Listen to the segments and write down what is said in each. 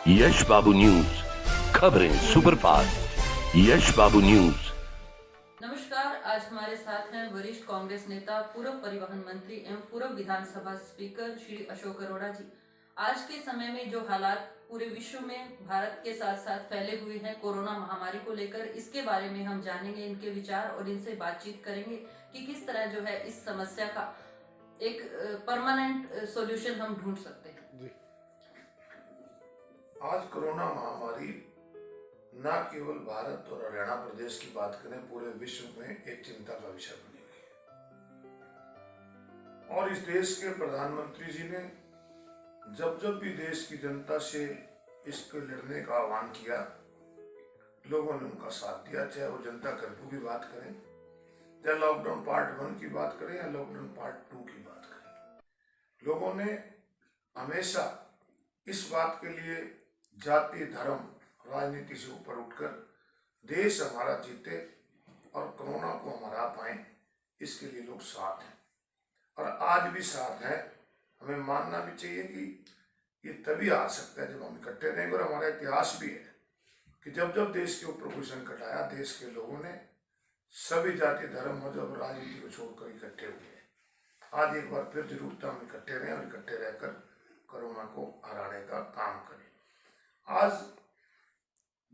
यश बाबू news, खबरें superfast. यश बाबू news. नमस्कार, आज हमारे साथ हैं वरिष्ठ कांग्रेस नेता, पूर्व परिवहन मंत्री एवं पूर्व विधानसभा स्पीकर श्री अशोक अरोड़ा जी। आज के समय में जो हालात पूरे विश्व में भारत के साथ साथ फैले हुए हैं कोरोना महामारी को लेकर, इसके बारे में हम जानेंगे इनके विचार और इनसे बातचीत करेंगे कि किस तरह जो है इस समस्या का एक परमानेंट सॉल्यूशन हम ढूंढ सकते हैं। जी। आज कोरोना महामारी न केवल भारत और हरियाणा प्रदेश की बात करें, पूरे विश्व में एक चिंता का विषय बनी हुई है। और इस देश के प्रधानमंत्री जी ने जब जब भी देश की जनता से इसको लड़ने का आह्वान किया, लोगों ने उनका साथ दिया। चाहे वो जनता कर्फ्यू की बात करें, चाहे लॉकडाउन पार्ट 1 की बात करें या लॉकडाउन पार्ट 2 की बात करें, लोगों ने हमेशा इस बात के लिए जाति, धर्म, राजनीति से ऊपर उठकर देश हमारा जीते और कोरोना को हम हरा पाए, इसके लिए लोग साथ हैं और आज भी साथ हैं। हमें मानना भी चाहिए कि ये तभी आ सकता है जब हम इकट्ठे रहेंगे। और हमारा इतिहास भी है कि जब जब देश के ऊपर कोई संकट आया, देश के लोगों ने सभी जाति, धर्म, मजहब और राजनीति को छोड़कर इकट्ठे हुए। आज एक बार फिर जरूरत है हम इकट्ठे रहें और इकट्ठे रहकर कोरोना को हराने का काम करें। आज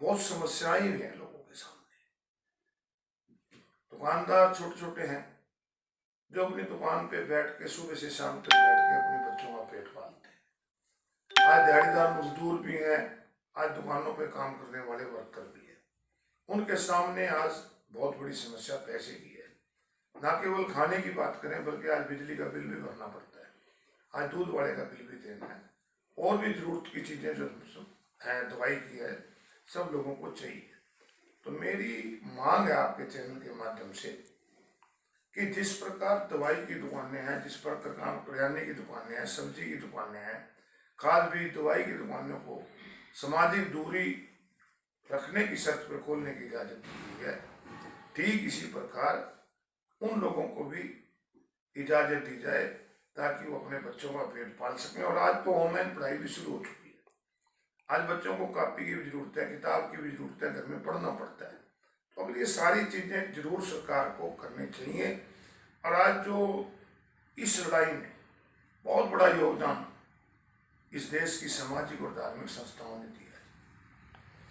बहुत समस्याएं भी हैं लोगों के सामने। दुकानदार छोटे छोटे हैं जो अपनी दुकान पे बैठ के सुबह से शाम तक बैठ के अपने बच्चों का पेट पालते हैं। आज दिहाड़ीदार मजदूर भी हैं, आज दुकानों पे काम करने वाले वर्कर भी हैं। उनके सामने आज बहुत बड़ी समस्या पैसे की है। ना केवल खाने की बात करें, बल्कि आज बिजली का बिल भी भरना पड़ता है, आज दूध वाले का बिल भी देना है, और भी जरूरत की चीजें जो है, दवाई की है, सब लोगों को चाहिए। तो मेरी मांग है आपके चैनल के माध्यम से कि जिस प्रकार दवाई की दुकानें हैं, जिस प्रकार किराने की दुकानें हैं, सब्जी की दुकानें हैं, खाद बीज दवाई की दुकानों को सामाजिक दूरी रखने की शर्त पर खोलने की इजाजत दी है, ठीक इसी प्रकार उन लोगों को भी इजाजत दी जाए ताकि वो अपने बच्चों का पेट पाल सकें। और आज तो ऑनलाइन पढ़ाई भी शुरू हो चुकी है। आज बच्चों को कॉपी की भी जरूरत है, किताब की भी जरूरत है, घर में पढ़ना पड़ता है। तो अगर ये सारी चीजें जरूर सरकार को करनी चाहिए। और आज जो इस लड़ाई में बहुत बड़ा योगदान इस देश की सामाजिक और धार्मिक संस्थाओं ने दिया है,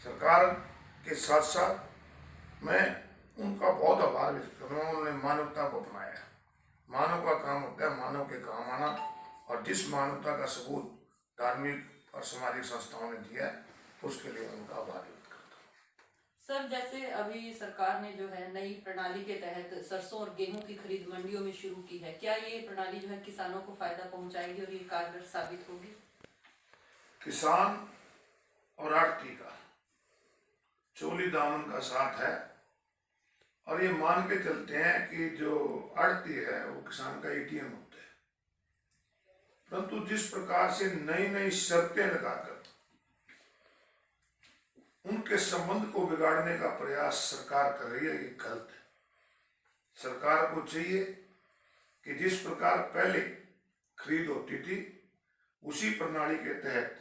सरकार के साथ साथ मैं उनका बहुत आभार व्यक्त करूँगा। उन्होंने मानवता को अपनाया। मानव का काम होता है मानव के काम आना, और जिस मानवता का सबूत धार्मिक और सामाजिक संस्थाओं ने दिया है, उसके लिए उनका आभार व्यक्त करता हूँ। सर, जैसे अभी सरकार ने जो है नई प्रणाली के तहत सरसों और गेहूं की खरीद मंडियों में शुरू की है, क्या ये प्रणाली जो है किसानों को फायदा पहुंचाएगी और ये कारगर साबित होगी? किसान और आड़ती का चोली दामन का साथ है, और ये मान के चलते हैं कि जो आड़ती है वो किसान का एटीएम होता है। परंतु जिस प्रकार से नई नई शर्तें लगाकर उनके संबंध को बिगाड़ने का प्रयास सरकार कर रही है, ये गलत है। सरकार को चाहिए कि जिस प्रकार पहले खरीद होती थी, उसी प्रणाली के तहत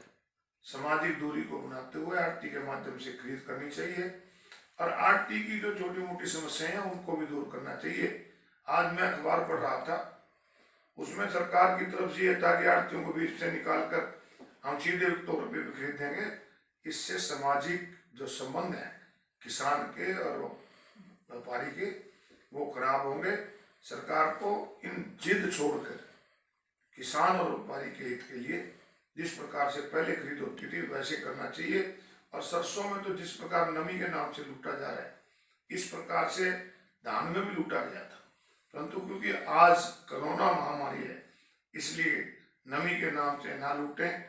सामाजिक दूरी को बनाते हुए आरटी के माध्यम से खरीद करनी चाहिए। और आरटी की जो छोटी मोटी समस्याएं हैं उनको भी दूर करना चाहिए। आज मैं अखबार पढ़ रहा था, उसमें सरकार की तरफ से यह था कि आड़तियों को बीच से निकालकर हम सीधे तौर पर खरीदेंगे। इससे सामाजिक जो संबंध है किसान के और व्यापारी के, वो खराब होंगे। सरकार को इन जिद छोड़कर किसान और व्यापारी के हित के लिए जिस प्रकार से पहले खरीद होती थी वैसे करना चाहिए। और सरसों में तो जिस प्रकार नमी के नाम से लूटा जा रहा है, इस प्रकार से धान में भी लूटा गया था। परंतु क्योंकि आज कोरोना महामारी है, इसलिए नमी के नाम से ना लूटें।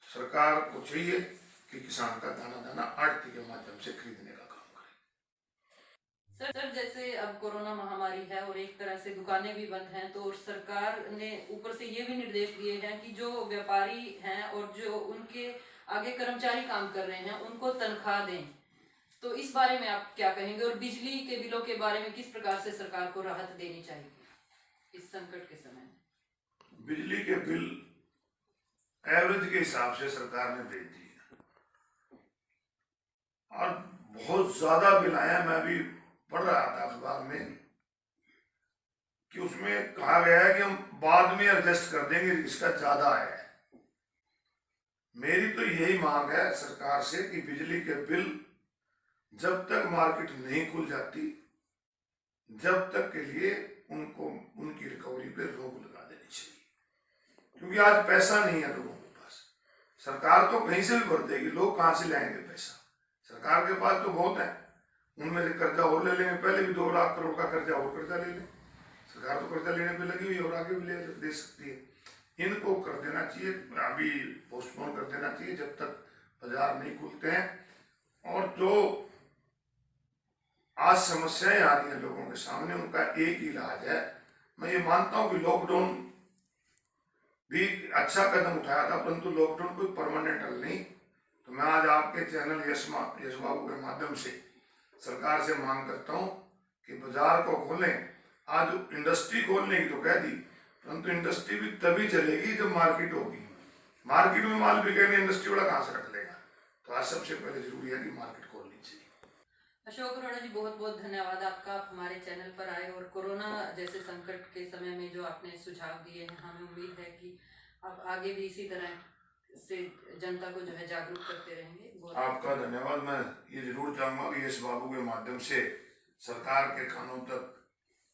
सरकार को चाहिए कि किसान का दाना दाना आड़ती के माध्यम से खरीदने का काम करें। सर, जैसे अब कोरोना महामारी है और एक तरह से दुकानें भी बंद हैं, तो सरकार ने ऊपर से ये भी निर्देश दिए हैं कि जो व्यापारी हैं और जो उनके आगे कर्मचारी काम कर रहे हैं उनको तनख्वाह दें। तो इस बारे में आप क्या कहेंगे? और बिजली के बिलों के बारे में किस प्रकार से सरकार को राहत देनी चाहिए इस संकट के समय? बिजली के बिल एवरेज के हिसाब से सरकार ने भेज दिए। और बहुत ज्यादा बिल आया। मैं भी पढ़ रहा था अखबार में कि उसमें कहा गया है कि हम बाद में एडजस्ट कर देंगे, इसका ज्यादा है। मेरी तो यही मांग है सरकार से कि बिजली के बिल जब तक मार्केट नहीं खुल जाती, जब तक के लिए उनको उनकी रिकवरी पे रोक लगा देनी चाहिए, क्योंकि आज पैसा नहीं है लोगों के पास। सरकार तो कहीं से भी भर देगी, लोग कहाँ से लाएंगे पैसा? सरकार के पास तो बहुत है, उनमें से कर्जा और ले लेंगे। पहले भी 2 लाख करोड़ का कर्जा और कर्जा ले लें। सरकार तो कर्जा लेने पे लगी हुई है और आगे भी दे सकती है। इनको कर देना चाहिए, अभी पोस्टपोन कर देना चाहिए जब तक बाजार नहीं खुलते हैं। और जो आज समस्याएं आ रही हैं लोगों के सामने, उनका एक ही इलाज है। मैं ये मानता हूं कि लॉकडाउन भी अच्छा कदम उठाया था, परंतु लॉकडाउन कोई परमानेंट हल नहीं। तो मैं आज आपके चैनल यश बाबू के माध्यम से सरकार से मांग करता हूं कि बाजार को खोलें। आज इंडस्ट्री खोलने की तो कह दी, परंतु इंडस्ट्री भी तभी चलेगी जब मार्केट होगी। मार्केट में माल बिकेगा, इंडस्ट्री वाला कहाँ से रख लेगा? तो आज सबसे पहले जरूरी है कि मार्केट खोलनी चाहिए। अशोक अरोड़ा जी, बहुत बहुत धन्यवाद आपका, आप हमारे चैनल पर आए और कोरोना जैसे संकट के समय में जो आपने सुझाव दिए हैं, हमें उम्मीद है कि आप आगे भी इसी तरह से जनता को जो है जागरूक करते रहेंगे। आपका धन्यवाद। मैं ये जरूर चाहूंगा कि यश बाबू के माध्यम से सरकार के कानों तक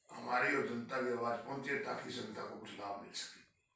हमारी और जनता की आवाज पहुंचे, ताकि जनता को कुछ लाभ मिल सके।